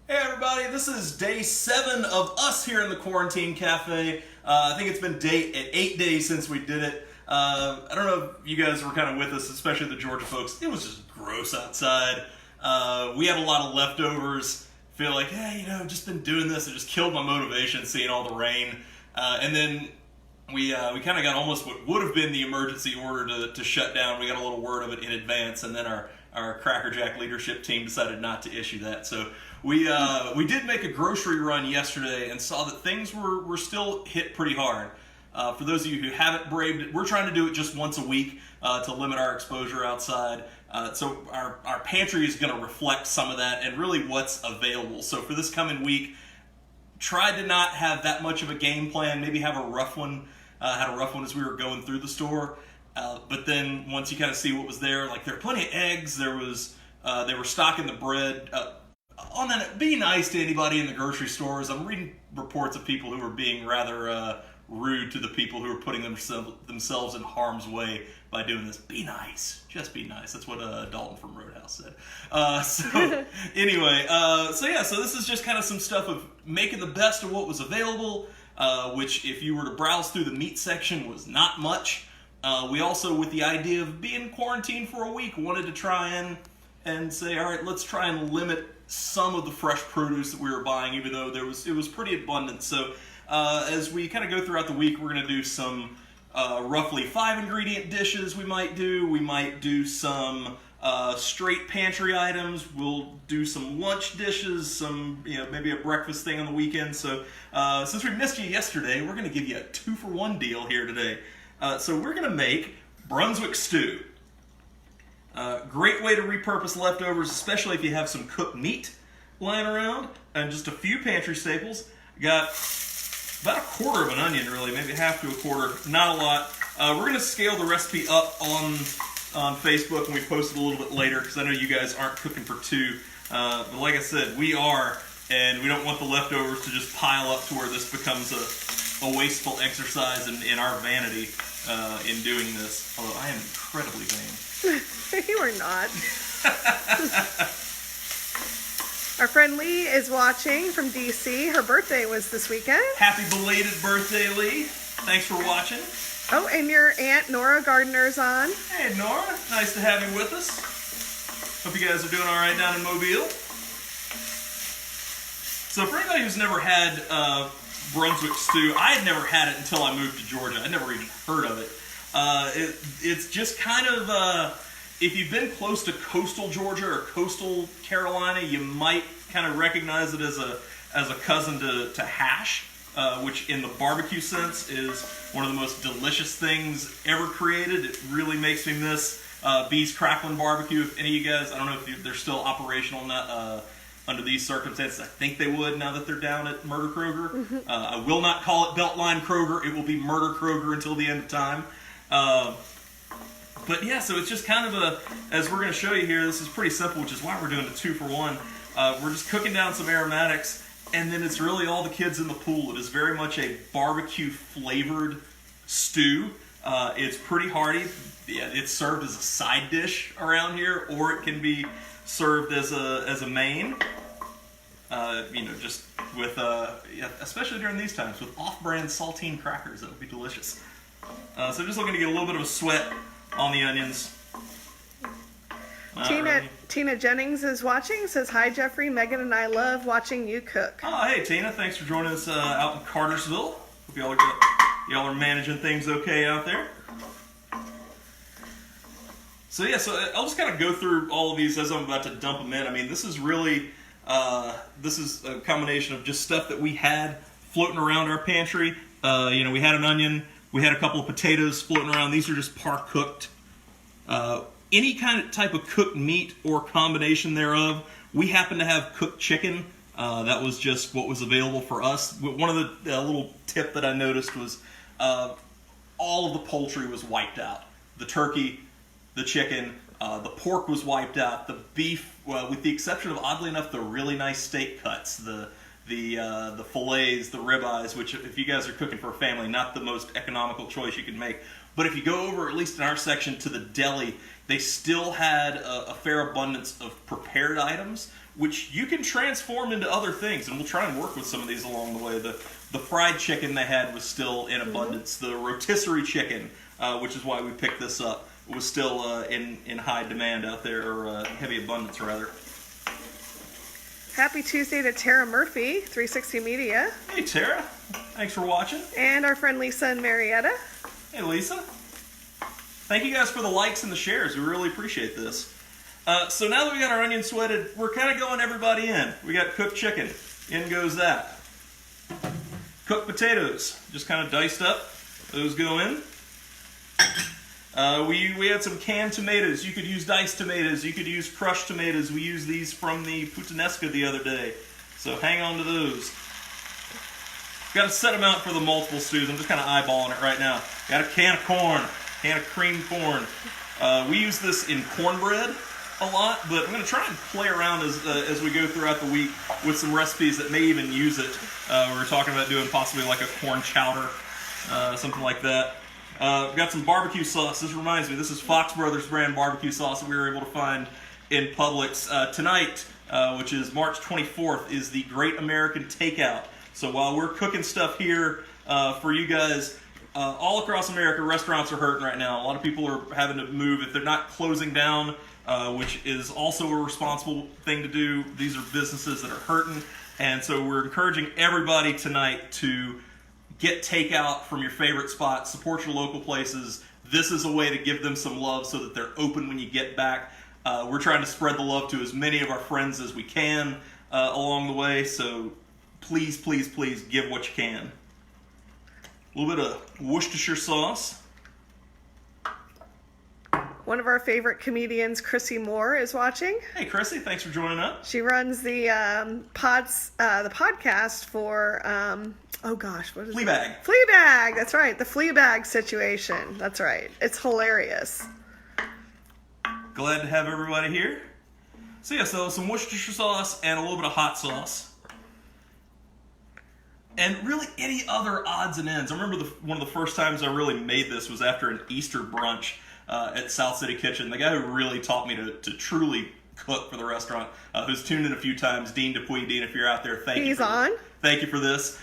Hey everybody, this is day 7 of us here in the Quarantine Cafe. I think it's been 8 days since we did it. I don't know if you guys were kind of with us, especially the Georgia folks. It was just gross outside. We had a lot of leftovers. Feel like, hey, just been doing this. It just killed my motivation seeing all the rain. And then we kind of got almost what would have been the emergency order to shut down. We got a little word of it in advance, and then our Cracker Jack leadership team decided not to issue that. So we did make a grocery run yesterday and saw that things were still hit pretty hard. For those of you who haven't braved it, we're trying to do it just once a week to limit our exposure outside. So our pantry is going to reflect some of that and really what's available. So for this coming week, tried to not have that much of a game plan, maybe have a rough one. Had a rough one as we were going through the store. But then once you kind of see what was there, like there were plenty of eggs, they were stocking the bread. On that, be nice to anybody in the grocery stores. I'm reading reports of people who are being rather rude to the people who are putting themselves in harm's way by doing this. Be nice. Just be nice. That's what Dalton from Roadhouse said. So anyway, so this is just kind of some stuff of making the best of what was available, which if you were to browse through the meat section was not much. We also, with the idea of being quarantined for a week, wanted to try and say, all right, let's try and limit some of the fresh produce that we were buying, even though it was pretty abundant. So as we kind of go throughout the week, we're going to do some roughly 5-ingredient dishes we might do. We might do some straight pantry items. We'll do some lunch dishes, some maybe a breakfast thing on the weekend. So since we missed you yesterday, we're going to give you a 2-for-1 deal here today. So we're going to make Brunswick stew. Great way to repurpose leftovers, especially if you have some cooked meat lying around, and just a few pantry staples. Got about 1/4 of an onion, really, maybe half to a quarter, not a lot. We're going to scale the recipe up on Facebook, and we post it a little bit later, because I know you guys aren't cooking for 2. But like I said, we are, and we don't want the leftovers to just pile up to where this becomes a wasteful exercise in our vanity in doing this. Although I am incredibly vain. You are not. Our friend Lee is watching from DC. Her birthday was this weekend. Happy belated birthday, Lee. Thanks for watching. Oh, and your Aunt Nora Gardner's on. Hey, Nora. Nice to have you with us. Hope you guys are doing all right down in Mobile. So for anybody who's never had Brunswick stew, I had never had it until I moved to Georgia. I'd never even heard of it. It's just kind of, if you've been close to coastal Georgia or coastal Carolina, you might kind of recognize it as a cousin to hash, which in the barbecue sense is one of the most delicious things ever created. It really makes me miss Bee's Crackling Barbecue. If any of you guys, I don't know if they're still operational under these circumstances. I think they would now that they're down at Murder Kroger. Mm-hmm. I will not call it Beltline Kroger. It will be Murder Kroger until the end of time. But yeah, so it's just kind of as we're going to show you here, this is pretty simple, which is why we're doing a 2-for-1. We're just cooking down some aromatics, and then it's really all the kids in the pool. It is very much a barbecue flavored stew. It's pretty hearty. Yeah, it's served as a side dish around here, or it can be served as a main. Just with especially during these times with off-brand saltine crackers, that would be delicious. So just looking to get a little bit of a sweat on the onions. Tina Jennings is watching, says, hi Jeffrey, Megan and I love watching you cook. Oh, hey Tina, thanks for joining us out in Cartersville. Hope y'all are managing things okay out there. So yeah, so I'll just kind of go through all of these as I'm about to dump them in. I mean, this is really, this is a combination of just stuff that we had floating around our pantry. We had an onion. We had a couple of potatoes floating around. These are just par cooked. Any kind of type of cooked meat or combination thereof. We happen to have cooked chicken. That was just what was available for us. One of the little tip that I noticed was all of the poultry was wiped out. The turkey, the chicken, the pork was wiped out. The beef, well, with the exception of, oddly enough, the really nice steak cuts, the fillets, the ribeyes, which if you guys are cooking for a family, not the most economical choice you could make. But if you go over, at least in our section, to the deli, they still had a fair abundance of prepared items, which you can transform into other things, and we'll try and work with some of these along the way. The fried chicken they had was still in abundance. The rotisserie chicken, which is why we picked this up, was still in high demand out there, or heavy abundance rather. Happy Tuesday to Tara Murphy, 360 Media. Hey Tara, thanks for watching. And our friend Lisa and Marietta. Hey Lisa. Thank you guys for the likes and the shares. We really appreciate this. So now that we got our onions sweated, we're kind of going everybody in. We got cooked chicken. In goes that. Cooked potatoes, just kind of diced up. Those go in. We had some canned tomatoes. You could use diced tomatoes. You could use crushed tomatoes. We used these from the puttanesca the other day. So hang on to those. Got to set them out for the multiple stews. I'm just kind of eyeballing it right now. Got a can of corn, can of creamed corn. We use this in cornbread a lot, but I'm going to try and play around as we go throughout the week with some recipes that may even use it. We were talking about doing possibly like a corn chowder, something like that. We've got some barbecue sauce. This reminds me, this is Fox Brothers brand barbecue sauce that we were able to find in Publix. Tonight, which is March 24th, is the Great American Takeout. So while we're cooking stuff here for you guys, all across America, restaurants are hurting right now. A lot of people are having to move. If they're not closing down, which is also a responsible thing to do, these are businesses that are hurting. And so we're encouraging everybody tonight to get takeout from your favorite spots, support your local places. This is a way to give them some love so that they're open when you get back. We're trying to spread the love to as many of our friends as we can along the way. So please, please, please give what you can. A little bit of Worcestershire sauce. One of our favorite comedians, Chrissy Moore, is watching. Hey, Chrissy, thanks for joining up. She runs the podcast for, what is Fleabag. it? Fleabag, that's right. The Fleabag situation. That's right. It's hilarious. Glad to have everybody here. So yeah, so some Worcestershire sauce and a little bit of hot sauce. And really any other odds and ends. I remember one of the first times I really made this was after an Easter brunch at South City Kitchen. The guy who really taught me to truly cook for the restaurant, who's tuned in a few times, Dean Dupuy. Dean, if you're out there, thank you. Thank you for this.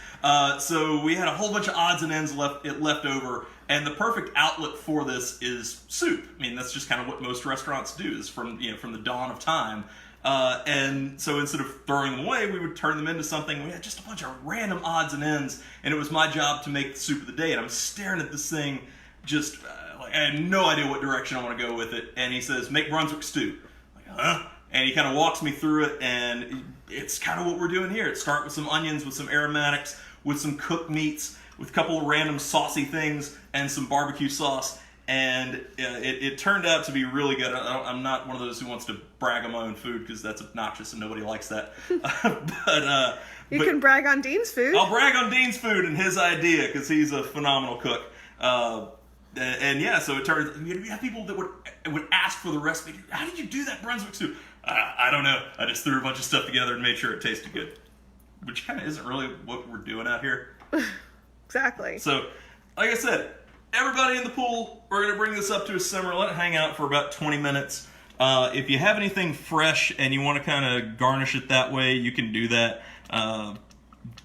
So we had a whole bunch of odds and ends left over, and the perfect outlet for this is soup. I mean, that's just kind of what most restaurants do, is from the dawn of time. And so instead of throwing them away, we would turn them into something. We had just a bunch of random odds and ends, and it was my job to make the soup of the day. And I'm staring at this thing, just like I had no idea what direction I want to go with it. And he says, "Make Brunswick stew." I'm like, huh? And he kind of walks me through it, and it's kind of what we're doing here. It starts with some onions, with some aromatics, with some cooked meats, with a couple of random saucy things, and some barbecue sauce. And it turned out to be really good. I'm not one of those who wants to brag on my own food, because that's obnoxious and nobody likes that. But you can brag on Dean's food. I'll brag on Dean's food and his idea, because he's a phenomenal cook. And yeah, so it turns. You have people that would ask for the recipe. How did you do that Brunswick stew? I don't know. I just threw a bunch of stuff together and made sure it tasted good, which kind of isn't really what we're doing out here. Exactly. So, like I said, everybody in the pool, we're going to bring this up to a simmer, let it hang out for about 20 minutes. If you have anything fresh and you want to kind of garnish it that way, you can do that.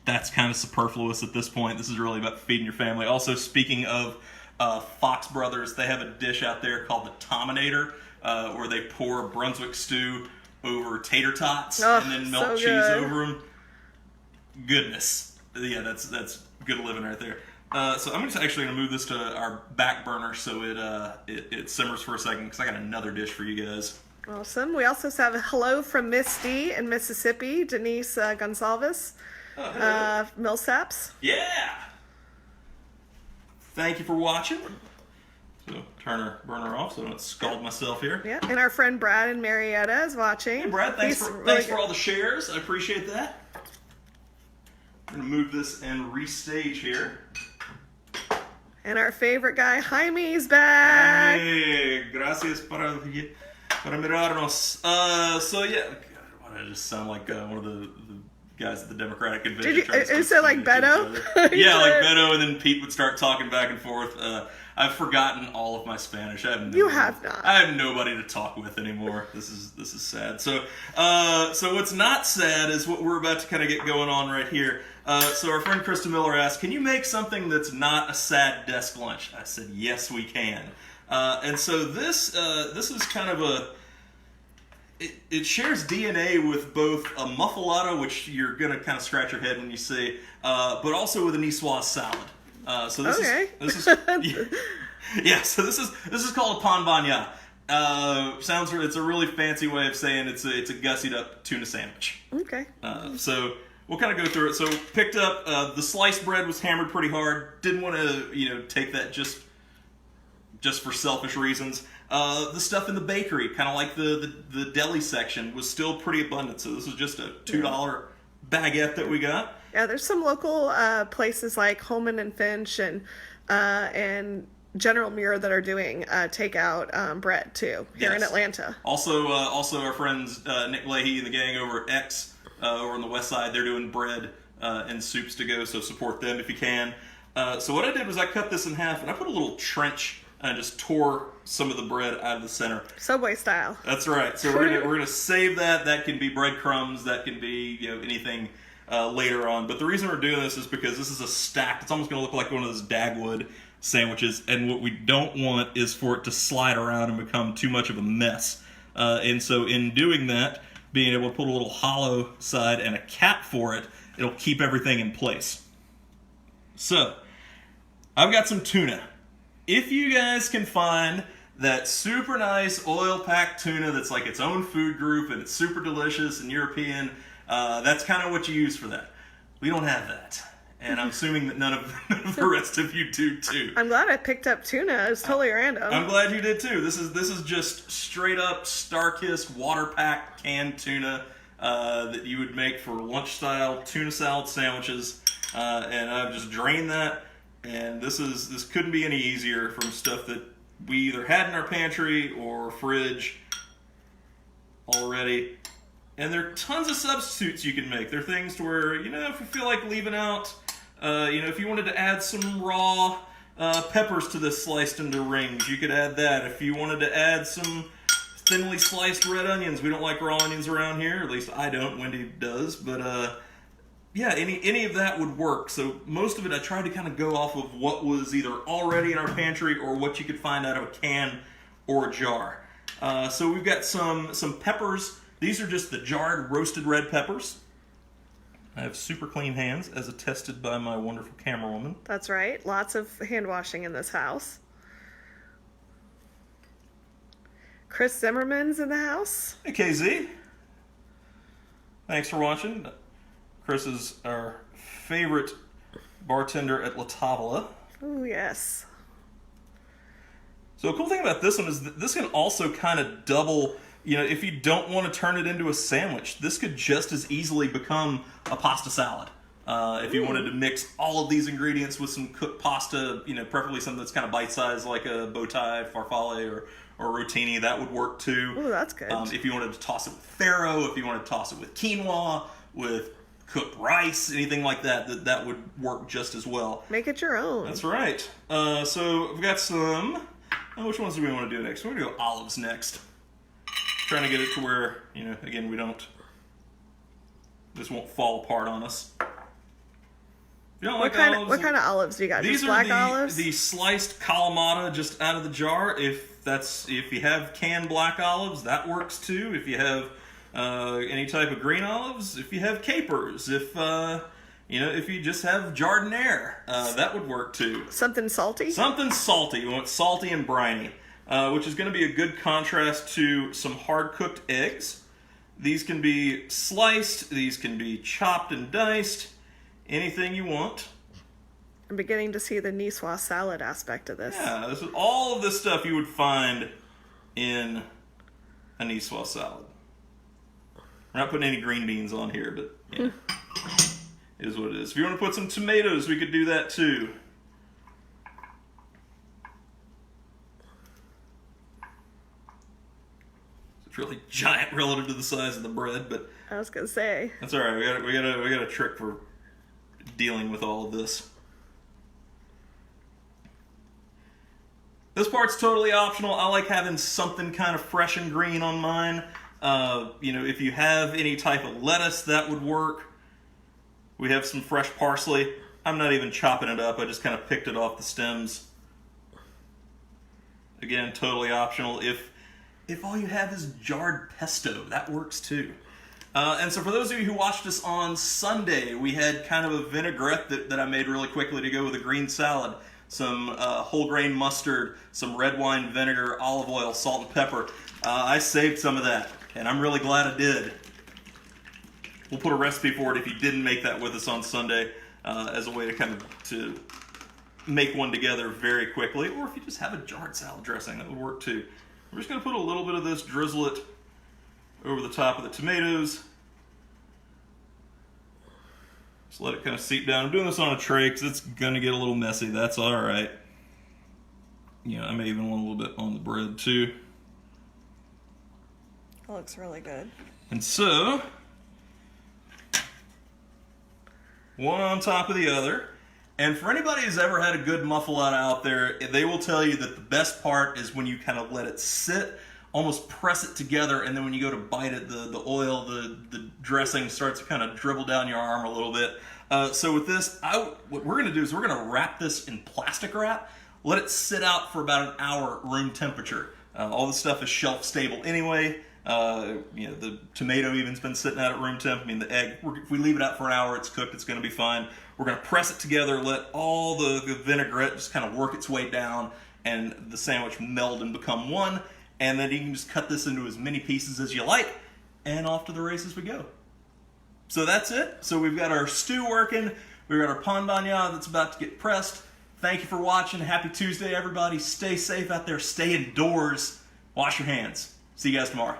That's kind of superfluous at this point. This is really about feeding your family. Also, speaking of Fox Brothers, they have a dish out there called the Tominator, where they pour a Brunswick stew over tater tots and then melt cheese over them. Goodness. Yeah, that's good living right there. So I'm just actually going to move this to our back burner so it simmers for a second, because I got another dish for you guys. Awesome. We also have a hello from Miss D in Mississippi, Denise Gonsalves, Millsaps. Yeah! Thank you for watching. So turn our burner off so I don't scald myself here. Yeah, and our friend Brad in Marietta is watching. Hey Brad, thanks for all the shares. I appreciate that. I'm going to move this and restage here. And our favorite guy, Jaime's back. Hey, gracias para mirarnos. So yeah, why did I just sound like one of the guys at the Democratic convention. Is it like Beto? Yeah, like Beto, and then Pete would start talking back and forth. I've forgotten all of my Spanish. You have not. I have nobody to talk with anymore. This is sad. So what's not sad is what we're about to kind of get going on right here. So our friend Krista Miller asked, "Can you make something that's not a sad desk lunch?" I said, "Yes, we can." And so this is kind of it shares DNA with both a muffalata, which you're gonna kind of scratch your head when you see, but also with a Nicoise salad. So this is yeah. So this is called a pan bagnat. It's a really fancy way of saying it's a gussied up tuna sandwich. Okay. So we'll kind of go through it. So picked up the sliced bread was hammered pretty hard. Didn't want to take that just for selfish reasons. The stuff in the bakery, kind of like the deli section, was still pretty abundant. So this is just a $2 baguette that we got. Yeah, there's some local places like Holman and Finch and General Muir that are doing takeout bread too here in Atlanta. Also our friends Nick Leahy and the gang over at X over on the west side, they're doing bread and soups to go. So support them if you can. So what I did was I cut this in half and I put a little trench and I just tore some of the bread out of the center. Subway style. That's right. So we're gonna save that. That can be breadcrumbs. That can be anything later on. But the reason we're doing this is because this is a stack. It's almost gonna look like one of those Dagwood sandwiches. And what we don't want is for it to slide around and become too much of a mess. And so in doing that, being able to put a little hollow side and a cap for it, it'll keep everything in place. So I've got some tuna. If you guys can find that super nice oil-packed tuna that's like its own food group and it's super delicious and European, that's kind of what you use for that. We don't have that. And I'm assuming that none of the rest of you do too. I'm glad I picked up tuna. It's totally random. I'm glad you did too. This is just straight up Star-Kissed, water-packed canned tuna that you would make for lunch-style tuna salad sandwiches. And I've just drained that. And this couldn't be any easier from stuff that we either had in our pantry or fridge already. And there are tons of substitutes you can make. There are things to where, if you feel like leaving out, if you wanted to add some raw peppers to this sliced into rings, you could add that. If you wanted to add some thinly sliced red onions, we don't like raw onions around here, at least I don't, Wendy does, but yeah, any of that would work. So most of it I tried to kind of go off of what was either already in our pantry or what you could find out of a can or a jar. So we've got some peppers. These are just the jarred roasted red peppers. I have super clean hands, as attested by my wonderful camera woman. That's right. Lots of hand washing in this house. Chris Zimmerman's in the house. Hey, KZ. Thanks for watching. Chris is our favorite bartender at La Tavola. Oh, yes. So the cool thing about this one is that this can also kind of double, if you don't want to turn it into a sandwich, this could just as easily become a pasta salad. If you wanted to mix all of these ingredients with some cooked pasta, preferably something that's kind of bite-sized like a bow tie, farfalle, or rotini, that would work too. Oh, that's good. If you wanted to toss it with farro, if you wanted to toss it with quinoa, with cooked rice, anything like that would work just as well. Make it your own. That's right. So I've got some. Which ones do we want to do next? We're going to go olives next. Trying to get it to where, again, this won't fall apart on us. If you don't like olives, what kind of olives do you got? These just are black olives? The sliced Kalamata just out of the jar. If you have canned black olives, that works too. If you have any type of green olives, if you have capers, if you just have jardiniere, that would work too. Something salty? Something salty. You want salty and briny, which is going to be a good contrast to some hard-cooked eggs. These can be sliced. These can be chopped and diced. Anything you want. I'm beginning to see the Nicoise salad aspect of this. Yeah, all of this stuff you would find in a Nicoise salad. We're not putting any green beans on here, but yeah, it is what it is. If you want to put some tomatoes, we could do that too. So It's really giant relative to the size of the bread, but I was gonna say. that's all right. We got a trick for dealing with all of this. This part's totally optional. I like having something kind of fresh and green on mine. If you have any type of lettuce, that would work. We have some fresh parsley. I'm not even chopping it up. I just kind of picked it off the stems. Again, totally optional. If all you have is jarred pesto, that works too. And so for those of you who watched us on Sunday, we had kind of a vinaigrette that I made really quickly to go with a green salad. Some whole grain mustard, some red wine vinegar, olive oil, salt and pepper. I saved some of that, and I'm really glad I did. We'll put a recipe for it if you didn't make that with us on Sunday, as a way to kind of to make one together very quickly, or if you just have a jarred salad dressing, that would work too. We're just going to put a little bit of this, drizzle it over the top of the tomatoes. Just let it kind of seep down. I'm doing this on a tray because it's going to get a little messy. That's all right. I may even want a little bit on the bread too. That looks really good. And so, one on top of the other. And for anybody who's ever had a good muffaletta out there, they will tell you that the best part is when you kind of let it sit, almost press it together, and then when you go to bite it, the oil, the dressing starts to kind of dribble down your arm a little bit. So with this, what we're going to do is we're going to wrap this in plastic wrap, let it sit out for about an hour at room temperature. All the stuff is shelf stable anyway. The tomato even's been sitting out at room temp. The egg, if we leave it out for an hour, it's cooked, it's going to be fine. We're going to press it together, let all the vinaigrette just kind of work its way down, and the sandwich meld and become one. And then you can just cut this into as many pieces as you like, and off to the races we go. So that's it. So we've got our stew working. We've got our pan bagnat that's about to get pressed. Thank you for watching. Happy Tuesday, everybody. Stay safe out there. Stay indoors. Wash your hands. See you guys tomorrow.